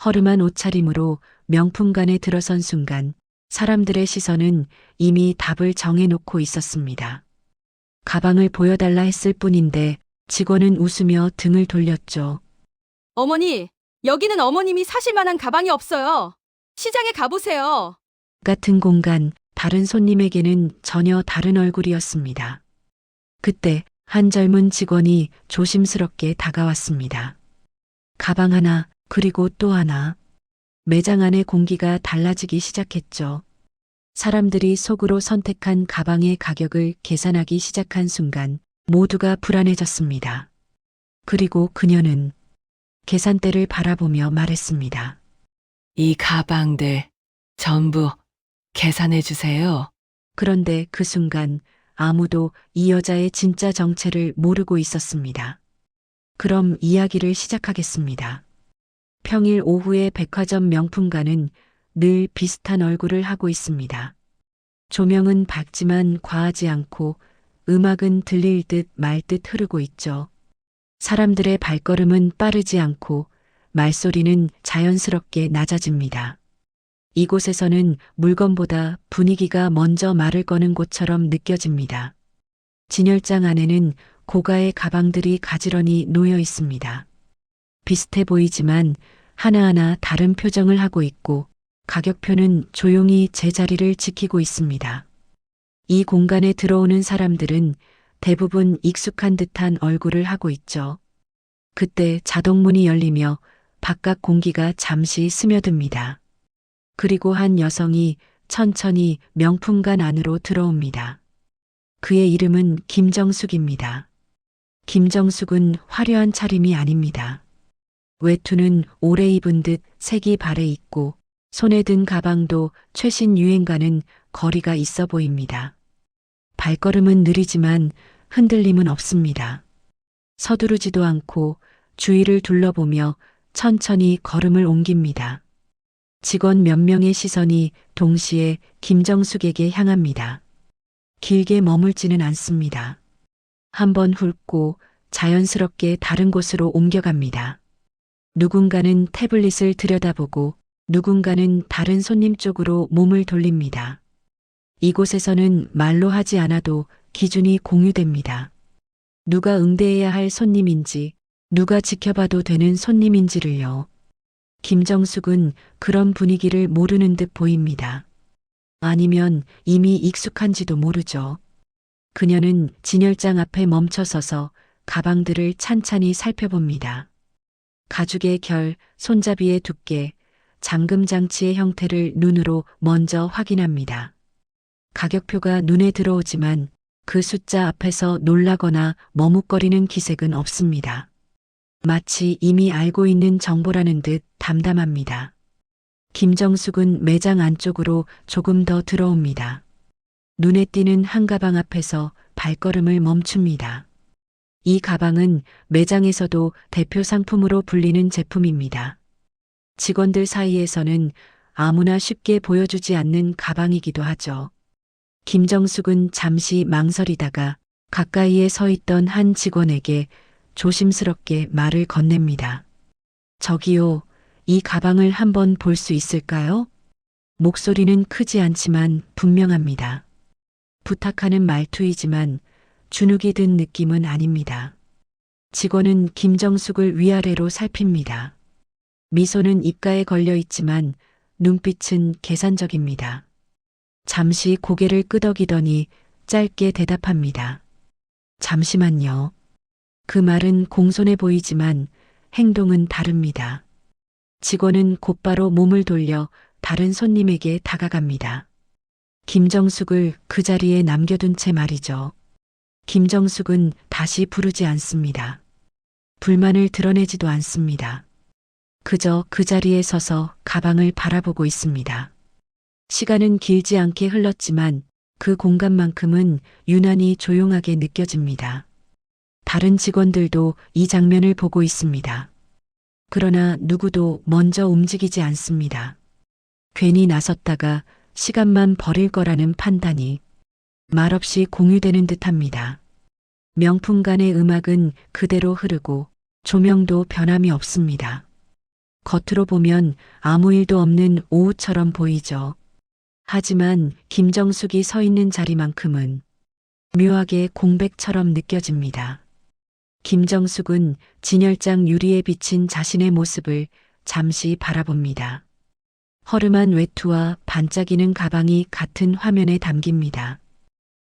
허름한 옷차림으로 명품관에 들어선 순간 사람들의 시선은 이미 답을 정해놓고 있었습니다. 가방을 보여달라 했을 뿐인데 직원은 웃으며 등을 돌렸죠. 어머니, 여기는 어머님이 사실 만한 가방이 없어요. 시장에 가보세요. 같은 공간, 다른 손님에게는 전혀 다른 얼굴이었습니다. 그때 한 젊은 직원이 조심스럽게 다가왔습니다. 가방 하나, 그리고 또 하나. 매장 안의 공기가 달라지기 시작했죠. 사람들이 속으로 선택한 가방의 가격을 계산하기 시작한 순간 모두가 불안해졌습니다. 그리고 그녀는 계산대를 바라보며 말했습니다. 이 가방들 전부 계산해 주세요. 그런데 그 순간 아무도 이 여자의 진짜 정체를 모르고 있었습니다. 그럼 이야기를 시작하겠습니다. 평일 오후의 백화점 명품관은 늘 비슷한 얼굴을 하고 있습니다. 조명은 밝지만 과하지 않고 음악은 들릴 듯 말 듯 흐르고 있죠. 사람들의 발걸음은 빠르지 않고 말소리는 자연스럽게 낮아집니다. 이곳에서는 물건보다 분위기가 먼저 말을 거는 곳처럼 느껴집니다. 진열장 안에는 고가의 가방들이 가지런히 놓여 있습니다. 비슷해 보이지만 하나하나 다른 표정을 하고 있고 가격표는 조용히 제자리를 지키고 있습니다. 이 공간에 들어오는 사람들은 대부분 익숙한 듯한 얼굴을 하고 있죠. 그때 자동문이 열리며 바깥 공기가 잠시 스며듭니다. 그리고 한 여성이 천천히 명품관 안으로 들어옵니다. 그의 이름은 김정숙입니다. 김정숙은 화려한 차림이 아닙니다. 외투는 오래 입은 듯 색이 바래 있고 손에 든 가방도 최신 유행과는 거리가 있어 보입니다. 발걸음은 느리지만 흔들림은 없습니다. 서두르지도 않고 주위를 둘러보며 천천히 걸음을 옮깁니다. 직원 몇 명의 시선이 동시에 김정숙에게 향합니다. 길게 머물지는 않습니다. 한번 훑고 자연스럽게 다른 곳으로 옮겨갑니다. 누군가는 태블릿을 들여다보고 누군가는 다른 손님 쪽으로 몸을 돌립니다. 이곳에서는 말로 하지 않아도 기준이 공유됩니다. 누가 응대해야 할 손님인지, 누가 지켜봐도 되는 손님인지를요. 김정숙은 그런 분위기를 모르는 듯 보입니다. 아니면 이미 익숙한지도 모르죠. 그녀는 진열장 앞에 멈춰서서 가방들을 찬찬히 살펴봅니다. 가죽의 결, 손잡이의 두께, 잠금 장치의 형태를 눈으로 먼저 확인합니다. 가격표가 눈에 들어오지만 그 숫자 앞에서 놀라거나 머뭇거리는 기색은 없습니다. 마치 이미 알고 있는 정보라는 듯 담담합니다. 김정숙은 매장 안쪽으로 조금 더 들어옵니다. 눈에 띄는 한 가방 앞에서 발걸음을 멈춥니다. 이 가방은 매장에서도 대표 상품으로 불리는 제품입니다. 직원들 사이에서는 아무나 쉽게 보여주지 않는 가방이기도 하죠. 김정숙은 잠시 망설이다가 가까이에 서 있던 한 직원에게 조심스럽게 말을 건넵니다. 저기요, 이 가방을 한번 볼 수 있을까요? 목소리는 크지 않지만 분명합니다. 부탁하는 말투이지만 주눅이 든 느낌은 아닙니다. 직원은 김정숙을 위아래로 살핍니다. 미소는 입가에 걸려 있지만 눈빛은 계산적입니다. 잠시 고개를 끄덕이더니 짧게 대답합니다. 잠시만요. 그 말은 공손해 보이지만 행동은 다릅니다. 직원은 곧바로 몸을 돌려 다른 손님에게 다가갑니다. 김정숙을 그 자리에 남겨둔 채 말이죠. 김정숙은 다시 부르지 않습니다. 불만을 드러내지도 않습니다. 그저 그 자리에 서서 가방을 바라보고 있습니다. 시간은 길지 않게 흘렀지만 그 공간만큼은 유난히 조용하게 느껴집니다. 다른 직원들도 이 장면을 보고 있습니다. 그러나 누구도 먼저 움직이지 않습니다. 괜히 나섰다가 시간만 버릴 거라는 판단이 말없이 공유되는 듯합니다. 명품관의 음악은 그대로 흐르고 조명도 변함이 없습니다. 겉으로 보면 아무 일도 없는 오후처럼 보이죠. 하지만 김정숙이 서 있는 자리만큼은 묘하게 공백처럼 느껴집니다. 김정숙은 진열장 유리에 비친 자신의 모습을 잠시 바라봅니다. 허름한 외투와 반짝이는 가방이 같은 화면에 담깁니다.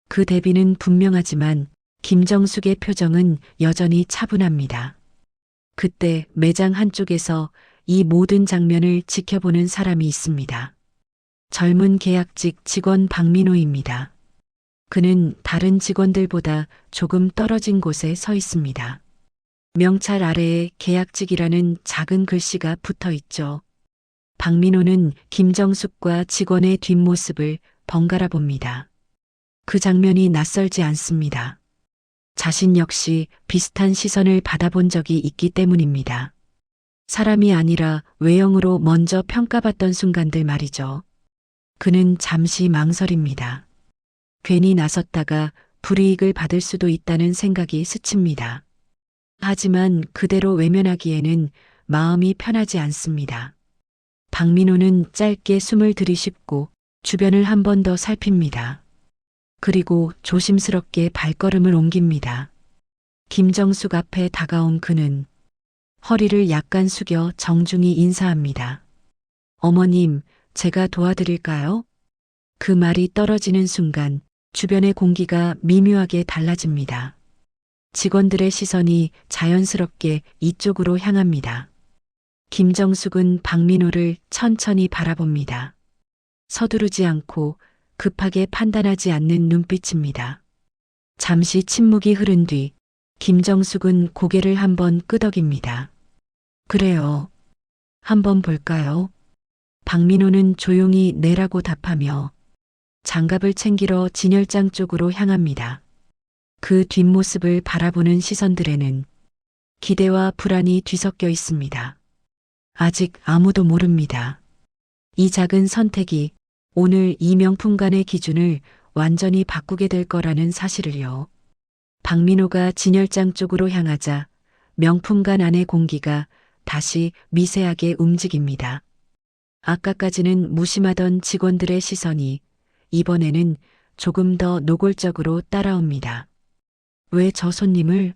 그 대비는 분명하지만 김정숙의 표정은 여전히 차분합니다. 그때 매장 한쪽에서 이 모든 장면을 지켜보는 사람이 있습니다. 젊은 계약직 직원 박민호입니다. 그는 다른 직원들보다 조금 떨어진 곳에 서 있습니다. 명찰 아래에 계약직이라는 작은 글씨가 붙어 있죠. 박민호는 김정숙과 직원의 뒷모습을 번갈아 봅니다. 그 장면이 낯설지 않습니다. 자신 역시 비슷한 시선을 받아본 적이 있기 때문입니다. 사람이 아니라 외형으로 먼저 평가받던 순간들 말이죠. 그는 잠시 망설입니다. 괜히 나섰다가 불이익을 받을 수도 있다는 생각이 스칩니다. 하지만 그대로 외면하기에는 마음이 편하지 않습니다. 박민호는 짧게 숨을 들이쉽고 주변을 한 번 더 살핍니다. 그리고 조심스럽게 발걸음을 옮깁니다. 김정숙 앞에 다가온 그는 허리를 약간 숙여 정중히 인사합니다. 어머님, 제가 도와드릴까요? 그 말이 떨어지는 순간 주변의 공기가 미묘하게 달라집니다. 직원들의 시선이 자연스럽게 이쪽으로 향합니다. 김정숙은 박민호를 천천히 바라봅니다. 서두르지 않고 급하게 판단하지 않는 눈빛입니다. 잠시 침묵이 흐른 뒤 김정숙은 고개를 한번 끄덕입니다. 그래요. 한번 볼까요? 박민호는 조용히 네라고 답하며 장갑을 챙기러 진열장 쪽으로 향합니다. 그 뒷모습을 바라보는 시선들에는 기대와 불안이 뒤섞여 있습니다. 아직 아무도 모릅니다. 이 작은 선택이 오늘 이 명품관의 기준을 완전히 바꾸게 될 거라는 사실을요. 박민호가 진열장 쪽으로 향하자 명품관 안의 공기가 다시 미세하게 움직입니다. 아까까지는 무심하던 직원들의 시선이 이번에는 조금 더 노골적으로 따라옵니다. 왜 저 손님을?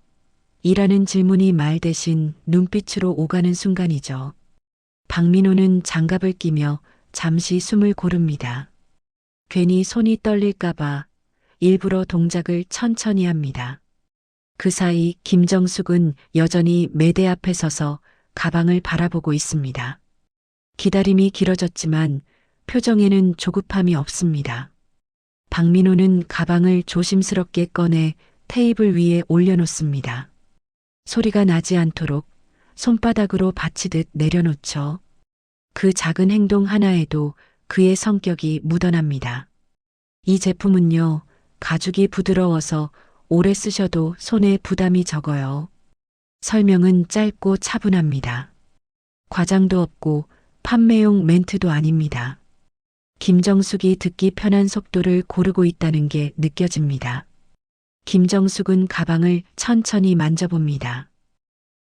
이라는 질문이 말 대신 눈빛으로 오가는 순간이죠. 박민호는 장갑을 끼며 잠시 숨을 고릅니다. 괜히 손이 떨릴까봐 일부러 동작을 천천히 합니다. 그 사이 김정숙은 여전히 매대 앞에 서서 가방을 바라보고 있습니다. 기다림이 길어졌지만 표정에는 조급함이 없습니다. 박민호는 가방을 조심스럽게 꺼내 테이블 위에 올려놓습니다. 소리가 나지 않도록 손바닥으로 받치듯 내려놓죠. 그 작은 행동 하나에도 그의 성격이 묻어납니다. 이 제품은요, 가죽이 부드러워서 오래 쓰셔도 손에 부담이 적어요. 설명은 짧고 차분합니다. 과장도 없고 판매용 멘트도 아닙니다. 김정숙이 듣기 편한 속도를 고르고 있다는 게 느껴집니다. 김정숙은 가방을 천천히 만져봅니다.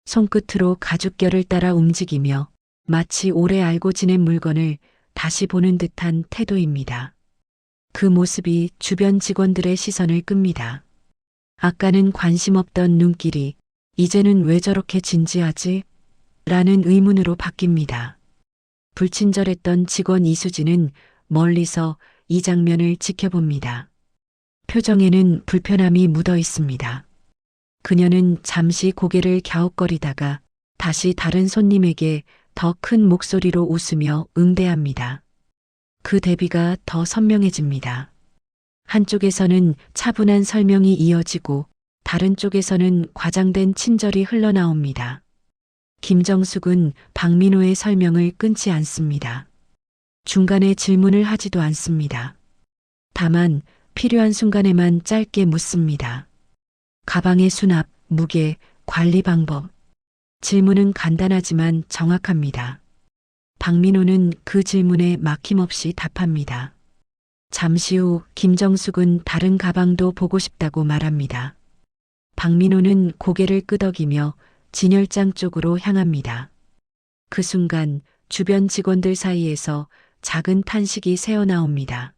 손끝으로 가죽결을 따라 움직이며 마치 오래 알고 지낸 물건을 다시 보는 듯한 태도입니다. 그 모습이 주변 직원들의 시선을 끕니다. 아까는 관심 없던 눈길이 이제는 왜 저렇게 진지하지? 라는 의문으로 바뀝니다. 불친절했던 직원 이수진은 멀리서 이 장면을 지켜봅니다. 표정에는 불편함이 묻어 있습니다. 그녀는 잠시 고개를 갸웃거리다가 다시 다른 손님에게 더 큰 목소리로 웃으며 응대합니다. 그 대비가 더 선명해집니다. 한쪽에서는 차분한 설명이 이어지고 다른 쪽에서는 과장된 친절이 흘러나옵니다. 김정숙은 박민호의 설명을 끊지 않습니다. 중간에 질문을 하지도 않습니다. 다만 필요한 순간에만 짧게 묻습니다. 가방의 수납, 무게, 관리 방법. 질문은 간단하지만 정확합니다. 박민호는 그 질문에 막힘없이 답합니다. 잠시 후 김정숙은 다른 가방도 보고 싶다고 말합니다. 박민호는 고개를 끄덕이며 진열장 쪽으로 향합니다. 그 순간 주변 직원들 사이에서 작은 탄식이 새어나옵니다.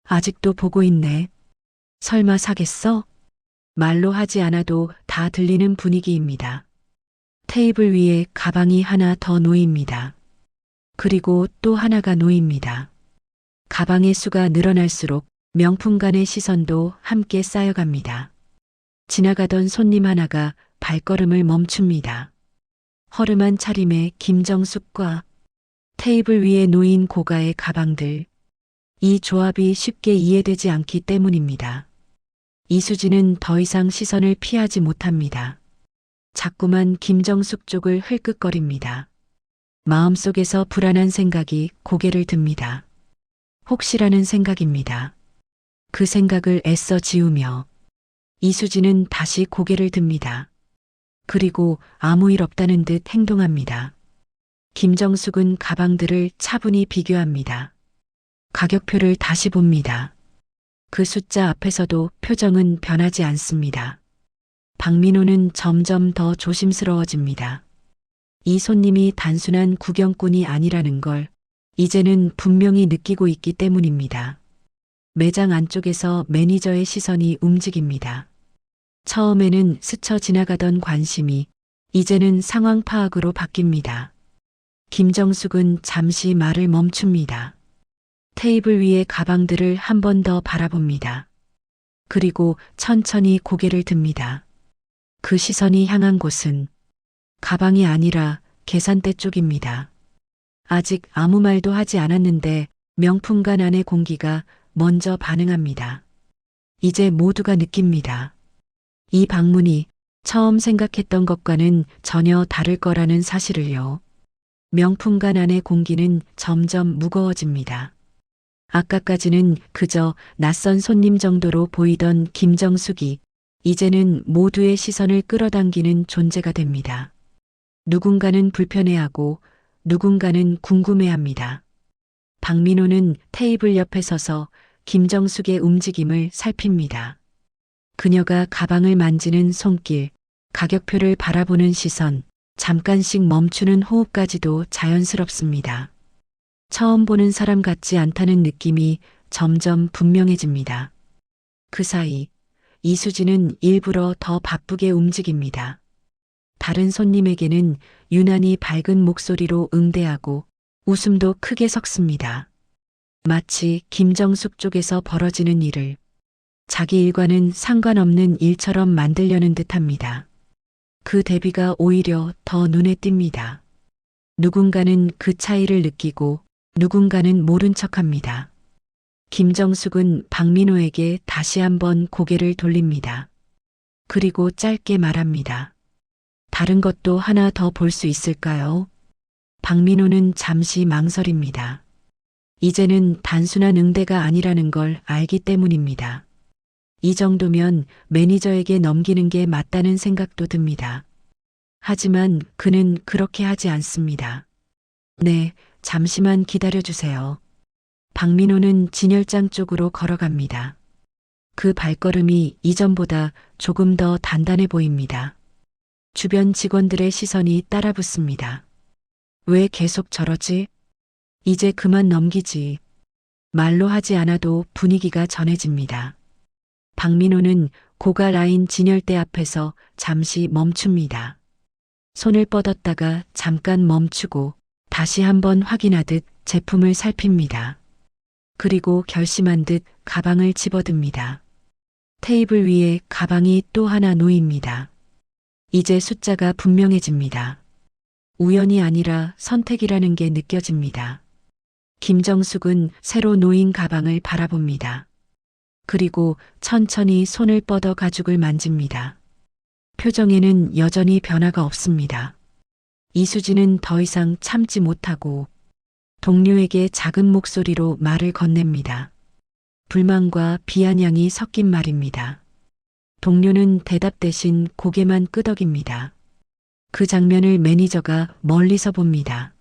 아직도 보고 있네. 설마 사겠어? 말로 하지 않아도 다 들리는 분위기입니다. 테이블 위에 가방이 하나 더 놓입니다. 그리고 또 하나가 놓입니다. 가방의 수가 늘어날수록 명품관의 시선도 함께 쌓여갑니다. 지나가던 손님 하나가 발걸음을 멈춥니다. 허름한 차림의 김정숙과 테이블 위에 놓인 고가의 가방들. 이 조합이 쉽게 이해되지 않기 때문입니다. 이수진은 더 이상 시선을 피하지 못합니다. 자꾸만 김정숙 쪽을 흘끗거립니다. 마음속에서 불안한 생각이 고개를 듭니다. 혹시라는 생각입니다. 그 생각을 애써 지우며 이수진은 다시 고개를 듭니다. 그리고 아무 일 없다는 듯 행동합니다. 김정숙은 가방들을 차분히 비교합니다. 가격표를 다시 봅니다. 그 숫자 앞에서도 표정은 변하지 않습니다. 박민호는 점점 더 조심스러워집니다. 이 손님이 단순한 구경꾼이 아니라는 걸 이제는 분명히 느끼고 있기 때문입니다. 매장 안쪽에서 매니저의 시선이 움직입니다. 처음에는 스쳐 지나가던 관심이 이제는 상황 파악으로 바뀝니다. 김정숙은 잠시 말을 멈춥니다. 테이블 위의 가방들을 한 번 더 바라봅니다. 그리고 천천히 고개를 듭니다. 그 시선이 향한 곳은 가방이 아니라 계산대 쪽입니다. 아직 아무 말도 하지 않았는데 명품관 안의 공기가 먼저 반응합니다. 이제 모두가 느낍니다. 이 방문이 처음 생각했던 것과는 전혀 다를 거라는 사실을요. 명품관 안의 공기는 점점 무거워집니다. 아까까지는 그저 낯선 손님 정도로 보이던 김정숙이 이제는 모두의 시선을 끌어당기는 존재가 됩니다. 누군가는 불편해하고 누군가는 궁금해합니다. 박민호는 테이블 옆에 서서 김정숙의 움직임을 살핍니다. 그녀가 가방을 만지는 손길, 가격표를 바라보는 시선, 잠깐씩 멈추는 호흡까지도 자연스럽습니다. 처음 보는 사람 같지 않다는 느낌이 점점 분명해집니다. 그 사이 이수진은 일부러 더 바쁘게 움직입니다. 다른 손님에게는 유난히 밝은 목소리로 응대하고 웃음도 크게 섞습니다. 마치 김정숙 쪽에서 벌어지는 일을 자기 일과는 상관없는 일처럼 만들려는 듯합니다. 그 대비가 오히려 더 눈에 띕니다. 누군가는 그 차이를 느끼고 누군가는 모른 척합니다. 김정숙은 박민호에게 다시 한번 고개를 돌립니다. 그리고 짧게 말합니다. 다른 것도 하나 더 볼 수 있을까요? 박민호는 잠시 망설입니다. 이제는 단순한 응대가 아니라는 걸 알기 때문입니다. 이 정도면 매니저에게 넘기는 게 맞다는 생각도 듭니다. 하지만 그는 그렇게 하지 않습니다. 네, 잠시만 기다려주세요. 박민호는 진열장 쪽으로 걸어갑니다. 그 발걸음이 이전보다 조금 더 단단해 보입니다. 주변 직원들의 시선이 따라붙습니다. 왜 계속 저러지? 이제 그만 넘기지. 말로 하지 않아도 분위기가 전해집니다. 박민호는 고가 라인 진열대 앞에서 잠시 멈춥니다. 손을 뻗었다가 잠깐 멈추고 다시 한번 확인하듯 제품을 살핍니다. 그리고 결심한 듯 가방을 집어듭니다. 테이블 위에 가방이 또 하나 놓입니다. 이제 숫자가 분명해집니다. 우연이 아니라 선택이라는 게 느껴집니다. 김정숙은 새로 놓인 가방을 바라봅니다. 그리고 천천히 손을 뻗어 가죽을 만집니다. 표정에는 여전히 변화가 없습니다. 이수진은 더 이상 참지 못하고 동료에게 작은 목소리로 말을 건넵니다. 불만과 비아냥이 섞인 말입니다. 동료는 대답 대신 고개만 끄덕입니다. 그 장면을 매니저가 멀리서 봅니다.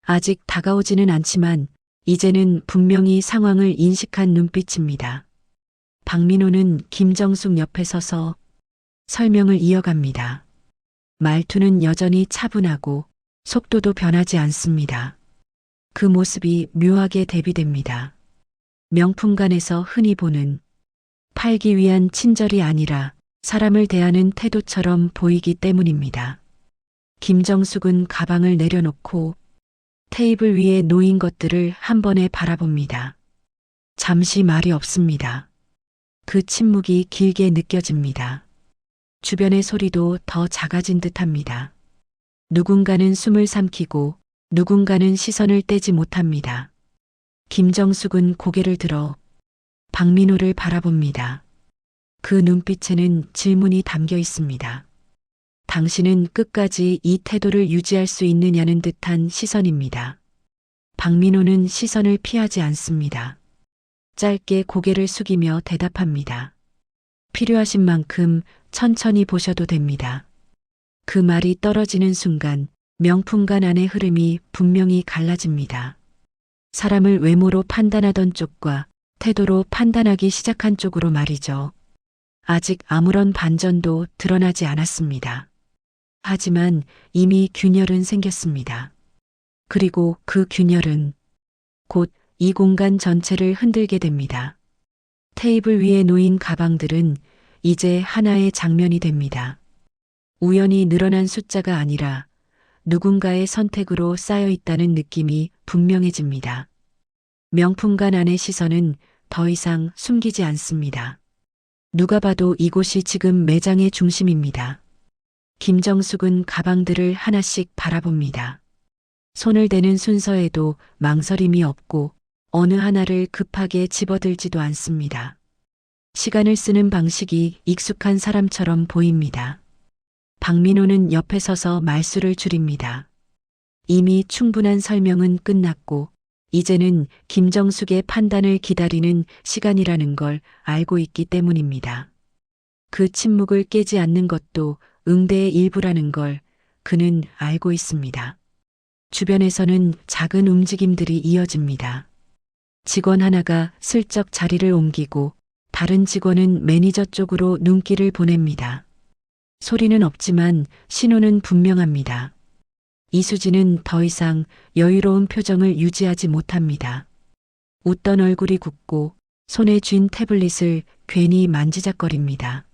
아직 다가오지는 않지만 이제는 분명히 상황을 인식한 눈빛입니다. 박민호는 김정숙 옆에 서서 설명을 이어갑니다. 말투는 여전히 차분하고 속도도 변하지 않습니다. 그 모습이 묘하게 대비됩니다. 명품관에서 흔히 보는 팔기 위한 친절이 아니라 사람을 대하는 태도처럼 보이기 때문입니다. 김정숙은 가방을 내려놓고 테이블 위에 놓인 것들을 한 번에 바라봅니다. 잠시 말이 없습니다. 그 침묵이 길게 느껴집니다. 주변의 소리도 더 작아진 듯합니다. 누군가는 숨을 삼키고 누군가는 시선을 떼지 못합니다. 김정숙은 고개를 들어 박민호를 바라봅니다. 그 눈빛에는 질문이 담겨 있습니다. 당신은 끝까지 이 태도를 유지할 수 있느냐는 듯한 시선입니다. 박민호는 시선을 피하지 않습니다. 짧게 고개를 숙이며 대답합니다. 필요하신 만큼 천천히 보셔도 됩니다. 그 말이 떨어지는 순간 명품관 안의 흐름이 분명히 갈라집니다. 사람을 외모로 판단하던 쪽과 태도로 판단하기 시작한 쪽으로 말이죠. 아직 아무런 반전도 드러나지 않았습니다. 하지만 이미 균열은 생겼습니다. 그리고 그 균열은 곧 이 공간 전체를 흔들게 됩니다. 테이블 위에 놓인 가방들은 이제 하나의 장면이 됩니다. 우연히 늘어난 숫자가 아니라 누군가의 선택으로 쌓여 있다는 느낌이 분명해집니다. 명품관 안의 시선은 더 이상 숨기지 않습니다. 누가 봐도 이곳이 지금 매장의 중심입니다. 김정숙은 가방들을 하나씩 바라봅니다. 손을 대는 순서에도 망설임이 없고 어느 하나를 급하게 집어들지도 않습니다. 시간을 쓰는 방식이 익숙한 사람처럼 보입니다. 박민호는 옆에 서서 말수를 줄입니다. 이미 충분한 설명은 끝났고 이제는 김정숙의 판단을 기다리는 시간이라는 걸 알고 있기 때문입니다. 그 침묵을 깨지 않는 것도 응대의 일부라는 걸 그는 알고 있습니다. 주변에서는 작은 움직임들이 이어집니다. 직원 하나가 슬쩍 자리를 옮기고 다른 직원은 매니저 쪽으로 눈길을 보냅니다. 소리는 없지만 신호는 분명합니다. 이수진은 더 이상 여유로운 표정을 유지하지 못합니다. 웃던 얼굴이 굳고 손에 쥔 태블릿을 괜히 만지작거립니다.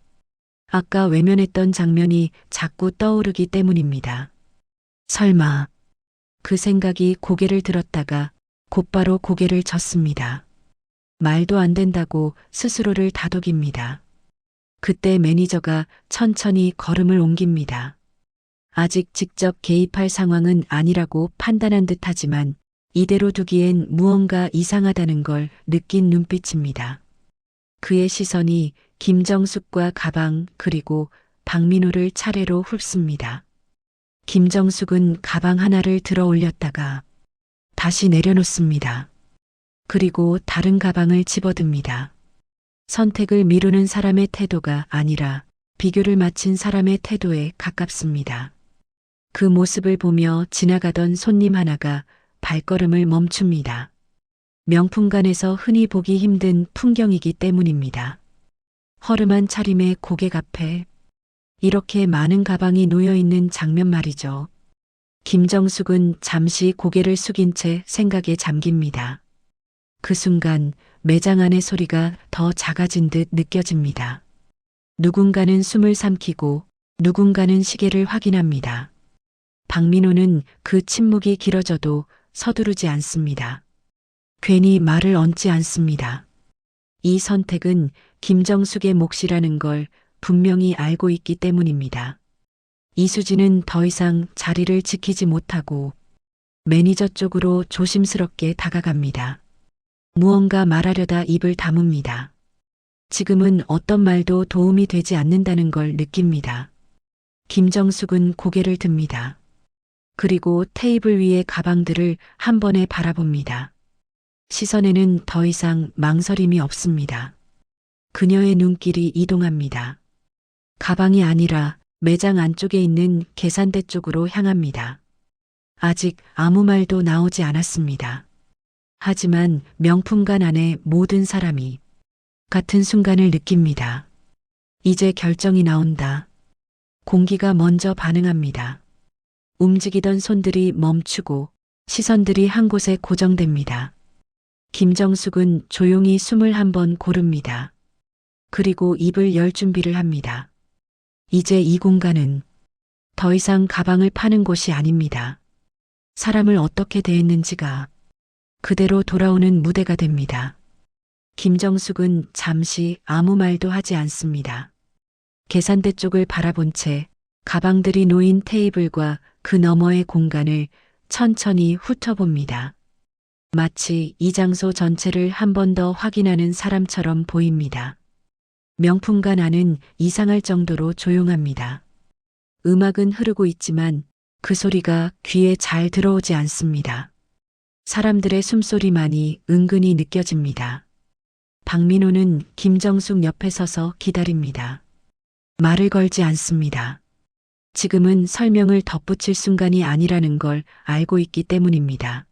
아까 외면했던 장면이 자꾸 떠오르기 때문입니다. 설마 그 생각이 고개를 들었다가 곧바로 고개를 젓습니다. 말도 안 된다고 스스로를 다독입니다. 그때 매니저가 천천히 걸음을 옮깁니다. 아직 직접 개입할 상황은 아니라고 판단한 듯하지만 이대로 두기엔 무언가 이상하다는 걸 느낀 눈빛입니다. 그의 시선이 김정숙과 가방 그리고 박민호를 차례로 훑습니다. 김정숙은 가방 하나를 들어 올렸다가 다시 내려놓습니다. 그리고 다른 가방을 집어듭니다. 선택을 미루는 사람의 태도가 아니라 비교를 마친 사람의 태도에 가깝습니다. 그 모습을 보며 지나가던 손님 하나가 발걸음을 멈춥니다. 명품관에서 흔히 보기 힘든 풍경이기 때문입니다. 허름한 차림의 고객 앞에 이렇게 많은 가방이 놓여 있는 장면 말이죠. 김정숙은 잠시 고개를 숙인 채 생각에 잠깁니다. 그 순간 매장 안의 소리가 더 작아진 듯 느껴집니다. 누군가는 숨을 삼키고 누군가는 시계를 확인합니다. 박민호는 그 침묵이 길어져도 서두르지 않습니다. 괜히 말을 얹지 않습니다. 이 선택은 김정숙의 몫이라는 걸 분명히 알고 있기 때문입니다. 이수진은 더 이상 자리를 지키지 못하고 매니저 쪽으로 조심스럽게 다가갑니다. 무언가 말하려다 입을 다뭅니다. 지금은 어떤 말도 도움이 되지 않는다는 걸 느낍니다. 김정숙은 고개를 듭니다. 그리고 테이블 위의 가방들을 한 번에 바라봅니다. 시선에는 더 이상 망설임이 없습니다. 그녀의 눈길이 이동합니다. 가방이 아니라 매장 안쪽에 있는 계산대 쪽으로 향합니다. 아직 아무 말도 나오지 않았습니다. 하지만 명품관 안의 모든 사람이 같은 순간을 느낍니다. 이제 결정이 나온다. 공기가 먼저 반응합니다. 움직이던 손들이 멈추고 시선들이 한 곳에 고정됩니다. 김정숙은 조용히 숨을 한 번 고릅니다. 그리고 입을 열 준비를 합니다. 이제 이 공간은 더 이상 가방을 파는 곳이 아닙니다. 사람을 어떻게 대했는지가 그대로 돌아오는 무대가 됩니다. 김정숙은 잠시 아무 말도 하지 않습니다. 계산대 쪽을 바라본 채 가방들이 놓인 테이블과 그 너머의 공간을 천천히 훑어봅니다. 마치 이 장소 전체를 한 번 더 확인하는 사람처럼 보입니다. 명품관 안은 이상할 정도로 조용합니다. 음악은 흐르고 있지만 그 소리가 귀에 잘 들어오지 않습니다. 사람들의 숨소리만이 은근히 느껴집니다. 박민호는 김정숙 옆에 서서 기다립니다. 말을 걸지 않습니다. 지금은 설명을 덧붙일 순간이 아니라는 걸 알고 있기 때문입니다.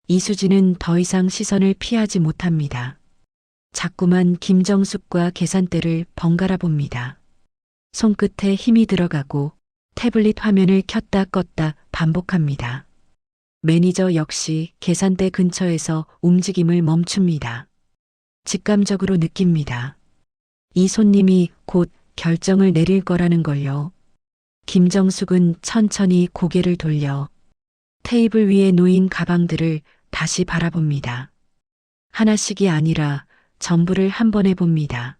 이수진은 더 이상 시선을 피하지 못합니다. 자꾸만 김정숙과 계산대를 번갈아 봅니다. 손끝에 힘이 들어가고 태블릿 화면을 켰다 껐다 반복합니다. 매니저 역시 계산대 근처에서 움직임을 멈춥니다. 직감적으로 느낍니다. 이 손님이 곧 결정을 내릴 거라는 걸요. 김정숙은 천천히 고개를 돌려 테이블 위에 놓인 가방들을 다시 바라봅니다. 하나씩이 아니라 전부를 한 번에 봅니다.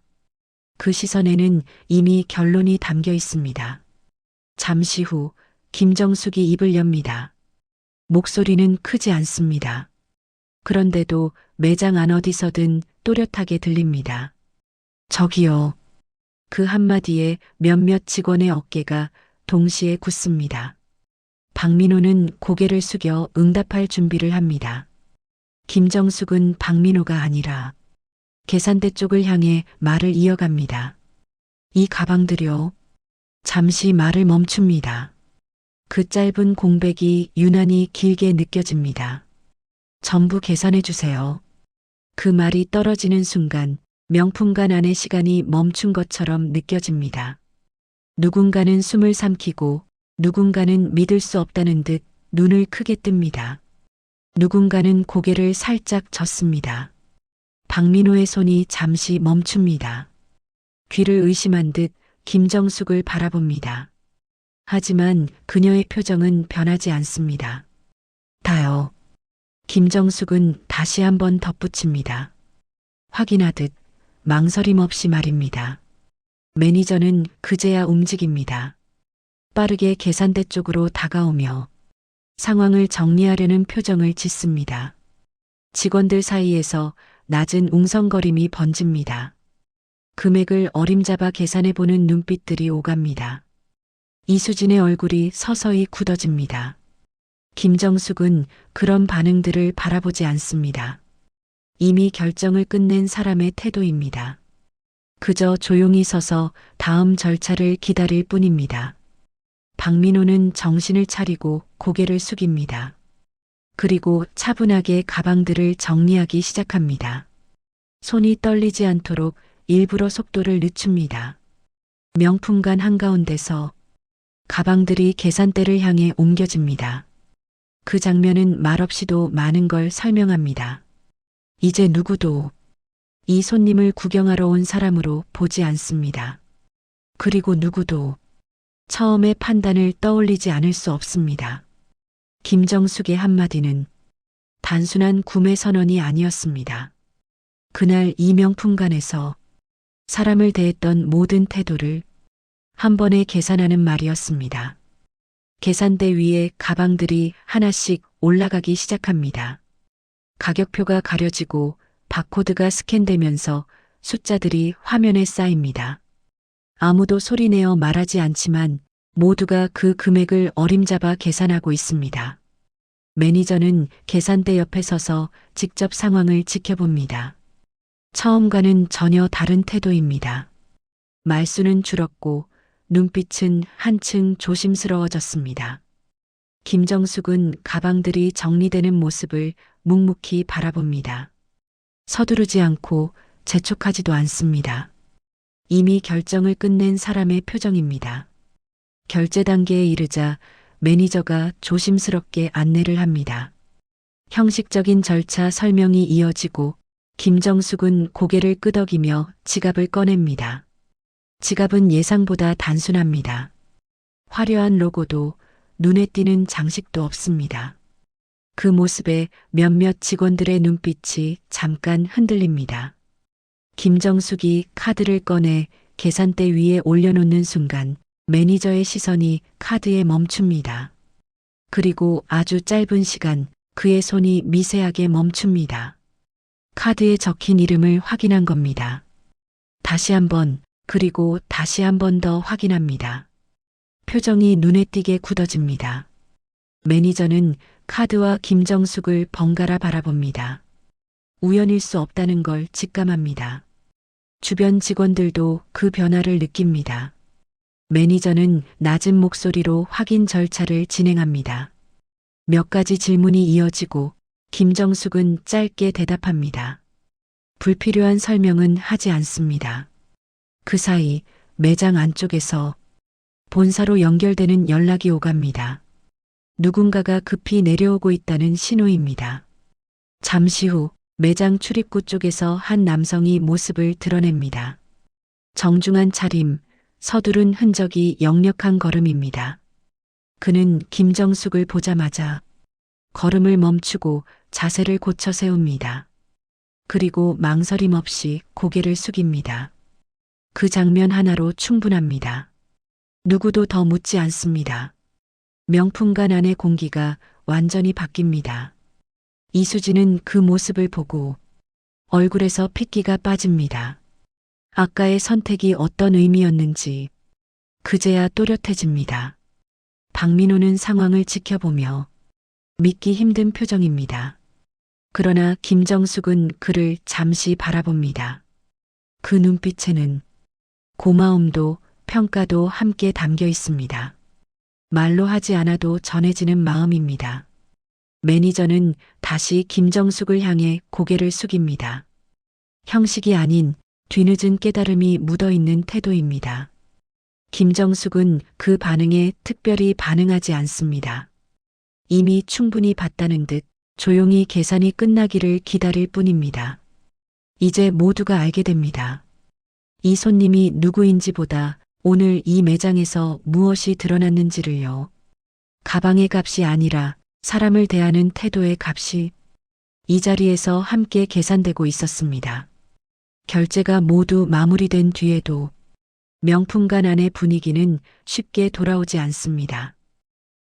그 시선에는 이미 결론이 담겨 있습니다. 잠시 후 김정숙이 입을 엽니다. 목소리는 크지 않습니다. 그런데도 매장 안 어디서든 또렷하게 들립니다. 저기요. 그 한마디에 몇몇 직원의 어깨가 동시에 굳습니다. 박민호는 고개를 숙여 응답할 준비를 합니다. 김정숙은 박민호가 아니라 계산대 쪽을 향해 말을 이어갑니다. 이 가방들요. 잠시 말을 멈춥니다. 그 짧은 공백이 유난히 길게 느껴집니다. 전부 계산해 주세요. 그 말이 떨어지는 순간 명품관 안의 시간이 멈춘 것처럼 느껴집니다. 누군가는 숨을 삼키고 누군가는 믿을 수 없다는 듯 눈을 크게 뜹니다. 누군가는 고개를 살짝 젓습니다. 박민호의 손이 잠시 멈춥니다. 귀를 의심한 듯 김정숙을 바라봅니다. 하지만 그녀의 표정은 변하지 않습니다. 다요. 김정숙은 다시 한번 덧붙입니다. 확인하듯 망설임 없이 말입니다. 매니저는 그제야 움직입니다. 빠르게 계산대 쪽으로 다가오며 상황을 정리하려는 표정을 짓습니다. 직원들 사이에서 낮은 웅성거림이 번집니다. 금액을 어림잡아 계산해보는 눈빛들이 오갑니다. 이수진의 얼굴이 서서히 굳어집니다. 김정숙은 그런 반응들을 바라보지 않습니다. 이미 결정을 끝낸 사람의 태도입니다. 그저 조용히 서서 다음 절차를 기다릴 뿐입니다. 박민호는 정신을 차리고 고개를 숙입니다. 그리고 차분하게 가방들을 정리하기 시작합니다. 손이 떨리지 않도록 일부러 속도를 늦춥니다. 명품관 한가운데서 가방들이 계산대를 향해 옮겨집니다. 그 장면은 말없이도 많은 걸 설명합니다. 이제 누구도 이 손님을 구경하러 온 사람으로 보지 않습니다. 그리고 누구도 처음의 판단을 떠올리지 않을 수 없습니다. 김정숙의 한마디는 단순한 구매 선언이 아니었습니다. 그날 이 명품관에서 사람을 대했던 모든 태도를 한 번에 계산하는 말이었습니다. 계산대 위에 가방들이 하나씩 올라가기 시작합니다. 가격표가 가려지고 바코드가 스캔되면서 숫자들이 화면에 쌓입니다. 아무도 소리내어 말하지 않지만 모두가 그 금액을 어림잡아 계산하고 있습니다. 매니저는 계산대 옆에 서서 직접 상황을 지켜봅니다. 처음과는 전혀 다른 태도입니다. 말수는 줄었고 눈빛은 한층 조심스러워졌습니다. 김정숙은 가방들이 정리되는 모습을 묵묵히 바라봅니다. 서두르지 않고 재촉하지도 않습니다. 이미 결정을 끝낸 사람의 표정입니다. 결제 단계에 이르자 매니저가 조심스럽게 안내를 합니다. 형식적인 절차 설명이 이어지고 김정숙은 고개를 끄덕이며 지갑을 꺼냅니다. 지갑은 예상보다 단순합니다. 화려한 로고도 눈에 띄는 장식도 없습니다. 그 모습에 몇몇 직원들의 눈빛이 잠깐 흔들립니다. 김정숙이 카드를 꺼내 계산대 위에 올려놓는 순간 매니저의 시선이 카드에 멈춥니다. 그리고 아주 짧은 시간 그의 손이 미세하게 멈춥니다. 카드에 적힌 이름을 확인한 겁니다. 다시 한번, 그리고 다시 한 번 더 확인합니다. 표정이 눈에 띄게 굳어집니다. 매니저는 카드와 김정숙을 번갈아 바라봅니다. 우연일 수 없다는 걸 직감합니다. 주변 직원들도 그 변화를 느낍니다. 매니저는 낮은 목소리로 확인 절차를 진행합니다. 몇 가지 질문이 이어지고 김정숙은 짧게 대답합니다. 불필요한 설명은 하지 않습니다. 그 사이 매장 안쪽에서 본사로 연결되는 연락이 오갑니다. 누군가가 급히 내려오고 있다는 신호입니다. 잠시 후 매장 출입구 쪽에서 한 남성이 모습을 드러냅니다. 정중한 차림, 서두른 흔적이 역력한 걸음입니다. 그는 김정숙을 보자마자 걸음을 멈추고 자세를 고쳐 세웁니다. 그리고 망설임 없이 고개를 숙입니다. 그 장면 하나로 충분합니다. 누구도 더 묻지 않습니다. 명품관 안의 공기가 완전히 바뀝니다. 이수진은 그 모습을 보고 얼굴에서 핏기가 빠집니다. 아까의 선택이 어떤 의미였는지 그제야 또렷해집니다. 박민호는 상황을 지켜보며 믿기 힘든 표정입니다. 그러나 김정숙은 그를 잠시 바라봅니다. 그 눈빛에는 고마움도 평가도 함께 담겨 있습니다. 말로 하지 않아도 전해지는 마음입니다. 매니저는 다시 김정숙을 향해 고개를 숙입니다. 형식이 아닌 뒤늦은 깨달음이 묻어있는 태도입니다. 김정숙은 그 반응에 특별히 반응하지 않습니다. 이미 충분히 봤다는 듯 조용히 계산이 끝나기를 기다릴 뿐입니다. 이제 모두가 알게 됩니다. 이 손님이 누구인지보다 오늘 이 매장에서 무엇이 드러났는지를요. 가방의 값이 아니라 사람을 대하는 태도의 값이 이 자리에서 함께 계산되고 있었습니다. 결제가 모두 마무리된 뒤에도 명품관 안의 분위기는 쉽게 돌아오지 않습니다.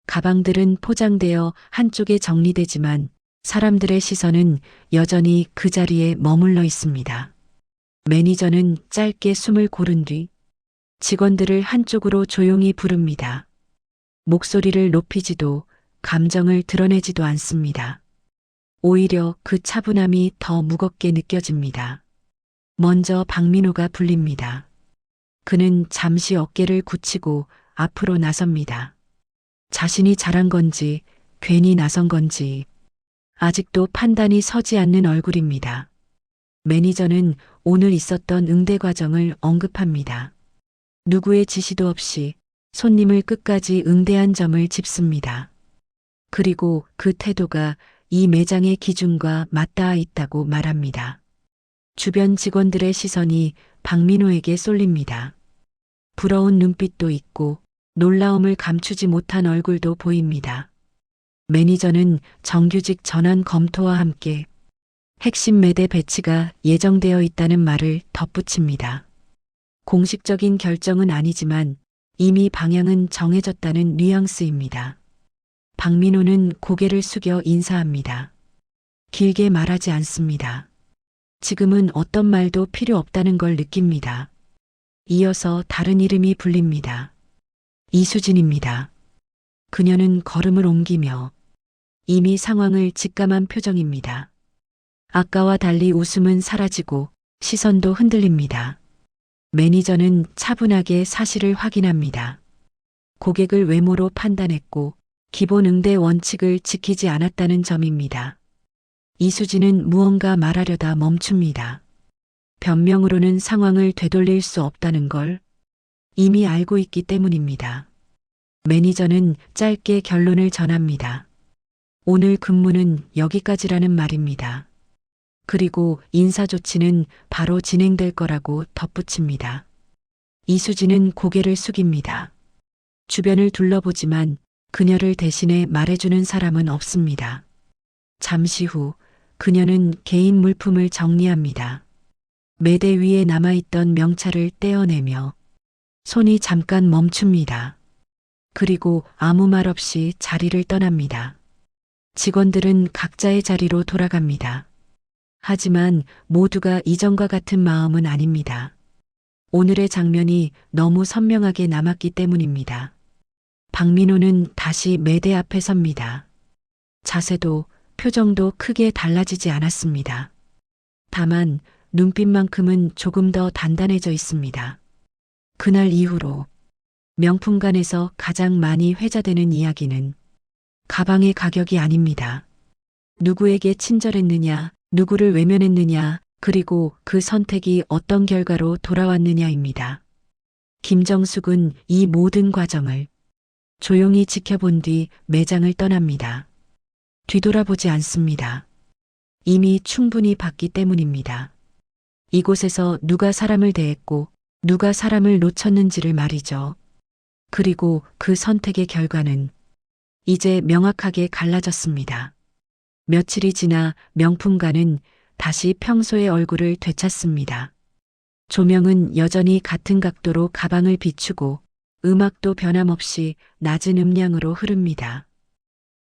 가방들은 포장되어 한쪽에 정리되지만 사람들의 시선은 여전히 그 자리에 머물러 있습니다. 매니저는 짧게 숨을 고른 뒤 직원들을 한쪽으로 조용히 부릅니다. 목소리를 높이지도 감정을 드러내지도 않습니다. 오히려 그 차분함이 더 무겁게 느껴집니다. 먼저 박민호가 불립니다. 그는 잠시 어깨를 굳히고 앞으로 나섭니다. 자신이 잘한 건지 괜히 나선 건지 아직도 판단이 서지 않는 얼굴입니다. 매니저는 오늘 있었던 응대 과정을 언급합니다. 누구의 지시도 없이 손님을 끝까지 응대한 점을 짚습니다. 그리고 그 태도가 이 매장의 기준과 맞닿아 있다고 말합니다. 주변 직원들의 시선이 박민호에게 쏠립니다. 부러운 눈빛도 있고 놀라움을 감추지 못한 얼굴도 보입니다. 매니저는 정규직 전환 검토와 함께 핵심 매대 배치가 예정되어 있다는 말을 덧붙입니다. 공식적인 결정은 아니지만 이미 방향은 정해졌다는 뉘앙스입니다. 박민호는 고개를 숙여 인사합니다. 길게 말하지 않습니다. 지금은 어떤 말도 필요 없다는 걸 느낍니다. 이어서 다른 이름이 불립니다. 이수진입니다. 그녀는 걸음을 옮기며 이미 상황을 직감한 표정입니다. 아까와 달리 웃음은 사라지고 시선도 흔들립니다. 매니저는 차분하게 사실을 확인합니다. 고객을 외모로 판단했고 기본 응대 원칙을 지키지 않았다는 점입니다. 이수진은 무언가 말하려다 멈춥니다. 변명으로는 상황을 되돌릴 수 없다는 걸 이미 알고 있기 때문입니다. 매니저는 짧게 결론을 전합니다. 오늘 근무는 여기까지라는 말입니다. 그리고 인사조치는 바로 진행될 거라고 덧붙입니다. 이수진은 고개를 숙입니다. 주변을 둘러보지만 그녀를 대신해 말해주는 사람은 없습니다. 잠시 후 그녀는 개인 물품을 정리합니다. 매대 위에 남아있던 명찰을 떼어내며 손이 잠깐 멈춥니다. 그리고 아무 말 없이 자리를 떠납니다. 직원들은 각자의 자리로 돌아갑니다. 하지만 모두가 이전과 같은 마음은 아닙니다. 오늘의 장면이 너무 선명하게 남았기 때문입니다. 박민호는 다시 매대 앞에 섭니다. 자세도 표정도 크게 달라지지 않았습니다. 다만 눈빛만큼은 조금 더 단단해져 있습니다. 그날 이후로 명품관에서 가장 많이 회자되는 이야기는 가방의 가격이 아닙니다. 누구에게 친절했느냐, 누구를 외면했느냐, 그리고 그 선택이 어떤 결과로 돌아왔느냐입니다. 김정숙은 이 모든 과정을 조용히 지켜본 뒤 매장을 떠납니다. 뒤돌아보지 않습니다. 이미 충분히 봤기 때문입니다. 이곳에서 누가 사람을 대했고 누가 사람을 놓쳤는지를 말이죠. 그리고 그 선택의 결과는 이제 명확하게 갈라졌습니다. 며칠이 지나 명품관은 다시 평소의 얼굴을 되찾습니다. 조명은 여전히 같은 각도로 가방을 비추고 음악도 변함없이 낮은 음량으로 흐릅니다.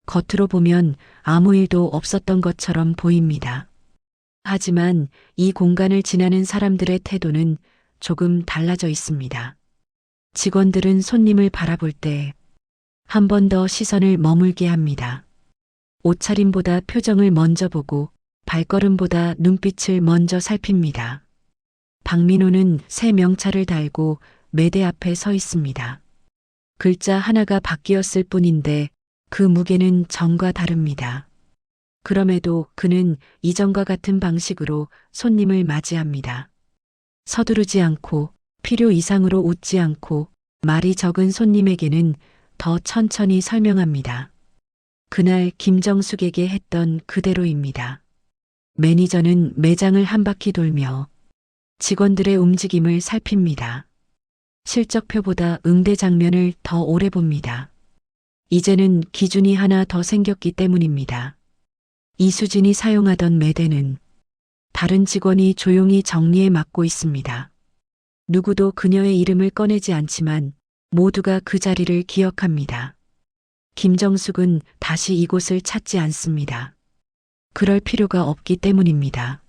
겉으로 보면 아무 일도 없었던 것처럼 보입니다. 하지만 이 공간을 지나는 사람들의 태도는 조금 달라져 있습니다. 직원들은 손님을 바라볼 때 한 번 더 시선을 머물게 합니다. 옷차림보다 표정을 먼저 보고 발걸음보다 눈빛을 먼저 살핍니다. 박민호는 새 명찰을 달고 매대 앞에 서 있습니다. 글자 하나가 바뀌었을 뿐인데 그 무게는 전과 다릅니다. 그럼에도 그는 이전과 같은 방식으로 손님을 맞이합니다. 서두르지 않고 필요 이상으로 웃지 않고 말이 적은 손님에게는 더 천천히 설명합니다. 그날 김정숙에게 했던 그대로입니다. 매니저는 매장을 한 바퀴 돌며 직원들의 움직임을 살핍니다. 실적표보다 응대 장면을 더 오래 봅니다. 이제는 기준이 하나 더 생겼기 때문입니다. 이수진이 사용하던 매대는 다른 직원이 조용히 정리에 맡고 있습니다. 누구도 그녀의 이름을 꺼내지 않지만 모두가 그 자리를 기억합니다. 김정숙은 다시 이곳을 찾지 않습니다. 그럴 필요가 없기 때문입니다.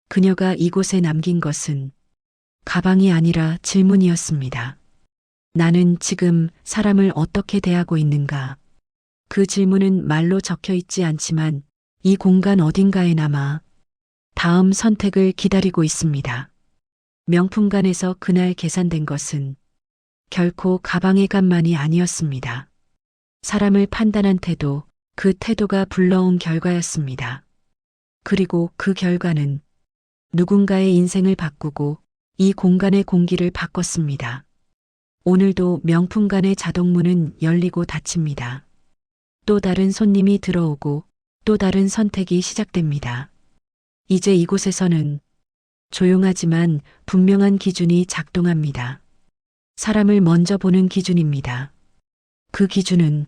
그녀가 이곳에 남긴 것은 가방이 아니라 질문이었습니다. 나는 지금 사람을 어떻게 대하고 있는가? 그 질문은 말로 적혀 있지 않지만 이 공간 어딘가에 남아 다음 선택을 기다리고 있습니다. 명품관에서 그날 계산된 것은 결코 가방의 값만이 아니었습니다. 사람을 판단한 태도, 그 태도가 불러온 결과였습니다. 그리고 그 결과는 누군가의 인생을 바꾸고 이 공간의 공기를 바꿨습니다. 오늘도 명품관의 자동문은 열리고 닫힙니다. 또 다른 손님이 들어오고 또 다른 선택이 시작됩니다. 이제 이곳에서는 조용하지만 분명한 기준이 작동합니다. 사람을 먼저 보는 기준입니다. 그 기준은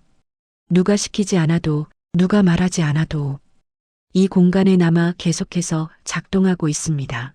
누가 시키지 않아도 누가 말하지 않아도 이 공간에 남아 계속해서 작동하고 있습니다.